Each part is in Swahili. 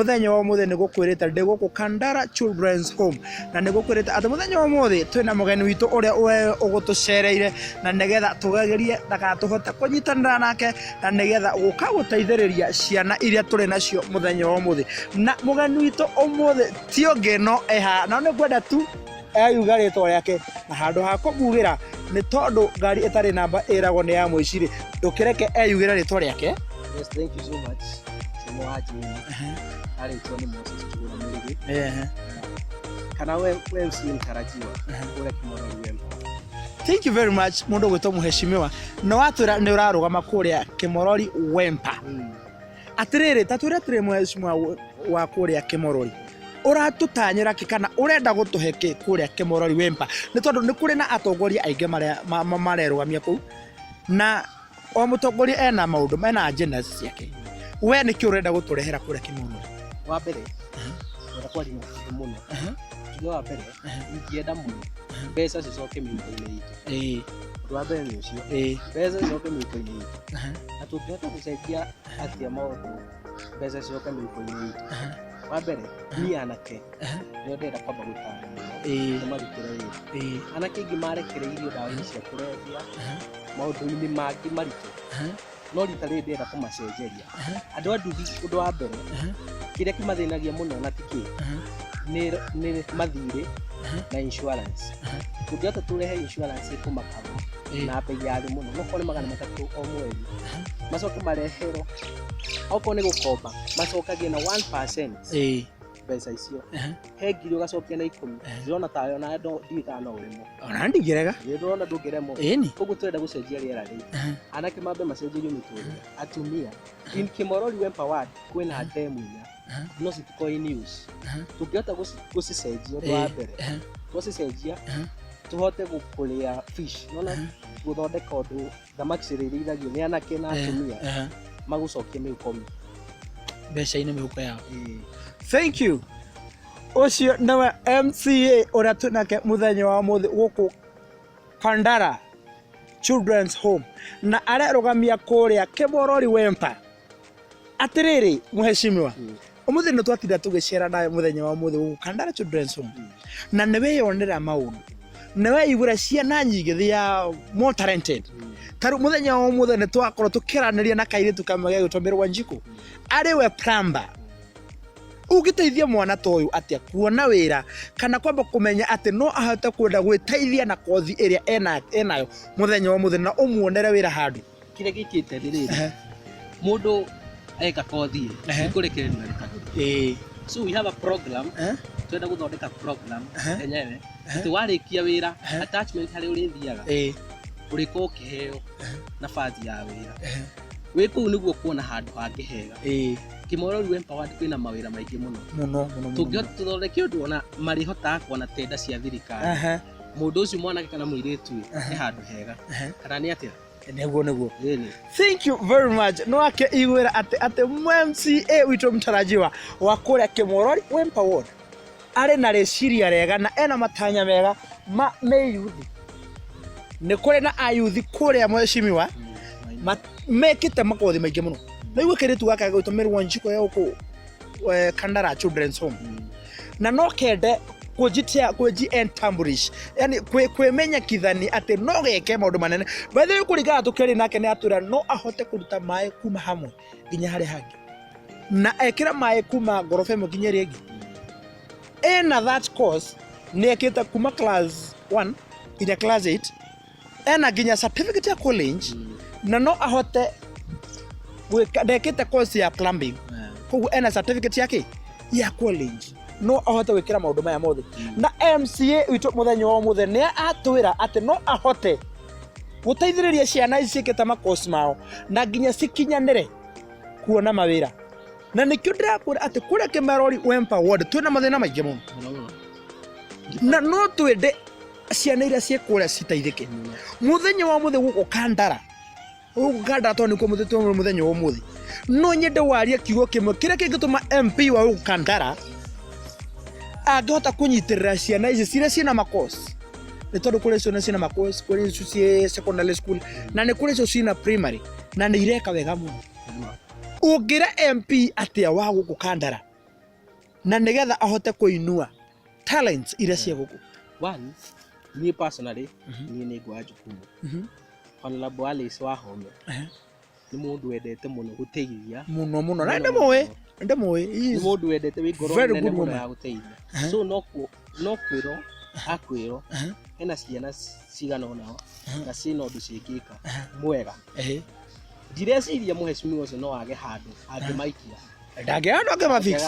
muthenya wa muthe nigukwirita ndiguku Kandara Children's Home na nigukwirita ati muthenya wa muthe twina mugeni witu uria ugutucereire na nigetha tugagerie ndakatuhota kunyitanira nake na nigetha guka guteithiriria ciana iria turi nacio muthenya wa muthe na mugeni witu umuthe tiongeno eha na ngwenda tu ayuga ritwa riake na handu ha kumugira ni tondu ngari itari namba iragwo ni ya mwiciri ndukireke ayugira ritwa riake. Yes, thank you so much. Muaji ari toni Moses tugura mirigi kana we MC mtarajiwa ule kimorori wempa. Thank you very much mundu gwito muheshimiwa no watwira ni urarugama kuria kimorori wempa atiriri tatwira tire muheshimiwa wa kuria kimorori uratutanyira kikana urenda gutuheke kuria kimorori wempa ni tondu ni kuri na atongoria ainge marerugamia ku na o mutongoria ena maundu mena agenda ciake we ni ki urenda guturehera kuria kimorori wa mbere urakwari muno wa mbere ingienda muno mbeca cicoke mĩhuko-inĩ itũ wa mbere nĩ ũcio mbeca cicoke mĩhuko-inĩ itũ na tũngĩhota gũcenjia atĩa maũndũ mbeca cicoke mĩhuko-inĩ itũ wa mbere niĩ anake nĩo ndĩrenda kwamba gũtarĩria tũmarutĩre wĩra anake aingĩ marekereirio ndawa-inĩ cia kũrebia maũndũ-inĩ mangĩ maritũ no rita rĩrĩ ndĩrenda kũmacenjeria andũ a nduthi ũndũ wa mbere kĩrĩa kĩmathĩnagia mũno na ti kĩ nĩ mathirĩ na insurance tũngĩhota tũrehe insurance kũmakava na bei ya thĩ mũno no kone $300 o mweri macoke mareherwo okorwo nĩ gũkomba macokagie na 1% mbeca icio he ngiri ũgacokia na 10 ndĩrona tayo na ndigana ũrĩmo ona ndigirega ndĩrona ndũngĩremwo koguo twenda gũcenjia rĩera rĩu anake mambe macenjerio mĩtũrĩre atumia in Kimorori Wempa Ward kwĩna ndemu inya no citikoĩ news tũngĩhota gũcicenjia ũndũ wa mbere twacicenjia tuhote gũkũrĩa fish nona gũthondeka ũndũ thamaki cirĩithagio nĩ anake na atumia magũcokia mĩhuko mbeca-inĩ mĩhuko yao. Thank you. Ucio nawe MCA uria tunake muthenya wa muthi guku Kandara Children's Home na arerugamia kuria Kimorori Wempa atiriri muheshimiwa umuthi no twatinda tugicera nawe muthenya wa muthi guku Kandara Children's Home na niwe yonera maundu niwe igura ciana nyingi thia more talented taru muthenya wa muthi ne twakorwo tukiraniria na kairitu kamwe gagitomerwa Njiko ariwe plumber ugiteithia mwana toyu atia kuona wira kana kwamba kumenya ati no ahote kwenda gwiteithia na kothi iria enayo muthenya wa muthi na umuonere wira handu kire gikite ririri mundu eka kothi ikurekerera na rikaguru so we have a program twenda guthondeka program enyewe twarikia wira attachment hari urithiaga uriko ukiheo na fathi ya wira wiku niguo kuona handu hangihega Kimorori Wempa Ward kwina mawira maingĩ muno tũngĩhota tũthondeke ũndũ ona marihotaga kuona tenda cia thirikari mũndũ ũcio mwanake kana mũirĩtu nĩ handũ hega kana nĩ atĩa neguo thank you very much no ake igwira ate MCA witũ mtarajiwa wa kuria Kimorori Wempa Ward ari na reciria rega na ena matanya mega me youth nĩ kũrĩ na ayuthi kuria mweshimiwa mekite makothi maingĩ muno na iwe kiritu gaka gũtũmĩrwo Njiko ya huko Kandara Children's Home na no kende kuji establish yani kwemenya kithani ati no geke maundu manene bethe kũringana tukiri nake ni atura no ahote kuruta mai kuma hamwe nginya hari hangi na ekira mai kuma gorofa ĩmwe nginya ĩrĩa ĩngĩ na that course ni ekita kuma class 1 ila class 8 ena nginya certificate ya college na no ahote ndekite course ya plumbing koguo ena certificate yake ya college no ahote gwikira maundu maya mothe na MCA witũ muthenya wa muthe ni atwira ati no ahote guteithĩrĩria ciana ici cikĩte makosi mao na nginya cikinyanire kuona mawĩra na nĩkĩo ndĩrakwĩra ati kuria Kimorori Wempa Ward twina mathĩna maingĩ muno na no twende ciana iria ciekuria citeithĩke muthenya wa muthe guku Kandara Kandara to niko muthitwo muthenya wa muthi no nyende waria kiugo kimwe kire kingituma MP wa Kandara agota kunyitirira ciana ici ciria cina makosi ni tondu kuri ciana cina makosi kuri cie secondary school na ni kuri cina primary na ni ireka wega muno ungira MP atia wa guku Kandara na nigetha ahote kuinua talents iria cia guku. One, me personally, ni ngwa jukumu. Honorable Alice wa Home. Ni mundu wendete muno guteithia. Muno. Na ndemwe. Ni mundu wendete wi ngoro nene muno ya guteithia. So no kwiro akwiro ena ciana cigana onao na cina undu cingika mwega. Ndireciria muheshimiwa ucio no age handu angimaikia.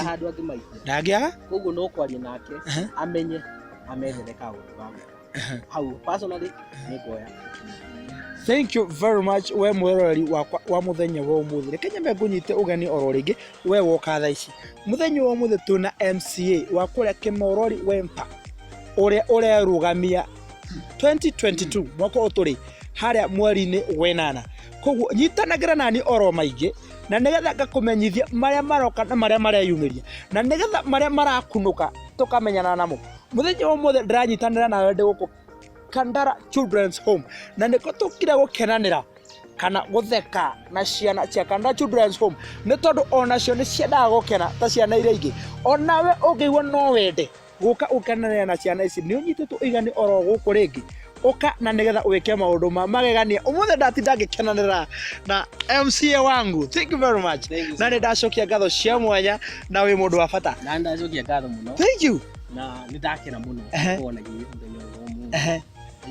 Handu angimaikia. Koguo no kwaria nake amenye amethere kaundu gaku. How personally ni ngoya. Thank you very much we mwirori wa muthenya wa umuthi. Reke nyambe ngunyite ugani oro ringi we woka tha ici. Muthenya wa umuthi tuna MCA wa kuria kimorori wempa uria rugamia 2022 mwaka uturi haria mweri-ini wenana. Koguo nyitanagira nani oro maingi na nigetha ngakumenyithia maria maroka na maria mareyumiria na nigetha maria marakunuka tukamenyana namo. Muthenya wa umuthi ndiranyitanira nawe ndi guku Kandara Children's Home na niko tukire gukenanira kana gutheka na ciana cia Kandara Children's Home ni tondu onacio ni ciendaga gukena ta ciana iria ingi. Onawe ungiigua no wende guka ukenanira na ciana ici ni unyititwo igani oro guku ringi uka na nigetha wike maundu magegania. Umuthi ndatinda ngikenanira na MCA wangu. Thank you very much. Na ni ndacokia ngatho cia mwanya na wi mundu wa bata. Na ndacokia ngatho muno. Thank you. Na ni ndakena muno kuona gii muthenya wa umuthi.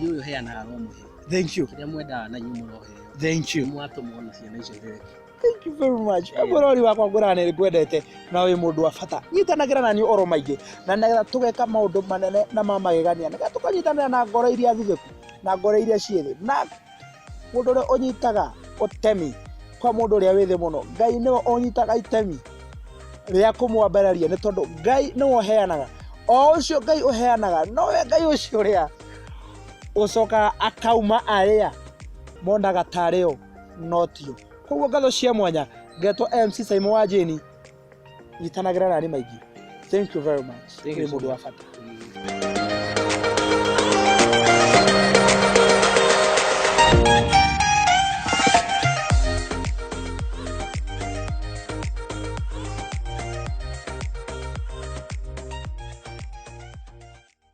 Yuyu heana aromuhe. Thank you. Kiria mwenda na nyumu rohe. Thank you. Mwatumona ciana icio theke. Thank you very much. Mwirori wakwa ngurane ngwendete na wi mundu wa bata. Nyitanagira nani oro maingi na nigetha tugeka maundu manene na mamagegania. Nigetha tukanyitanira na ngoro iria thutheku na ngoro iria cithi. Na mundu uria unyitaga utemi kwa mundu uria withi muno. Ngai niwe unyitaga itemi ria kumwambararia ni tondu Ngai niwe uheanaga. O ucio Ngai uheanaga no we Ngai ucio uria ucoka akauma aria monaga tareo notio. Koguo ngatho cia mwanya ngetwo MC Simon wa Jeni nyitanagira nani maingi. Thank you very much. Ni mundu wa bata.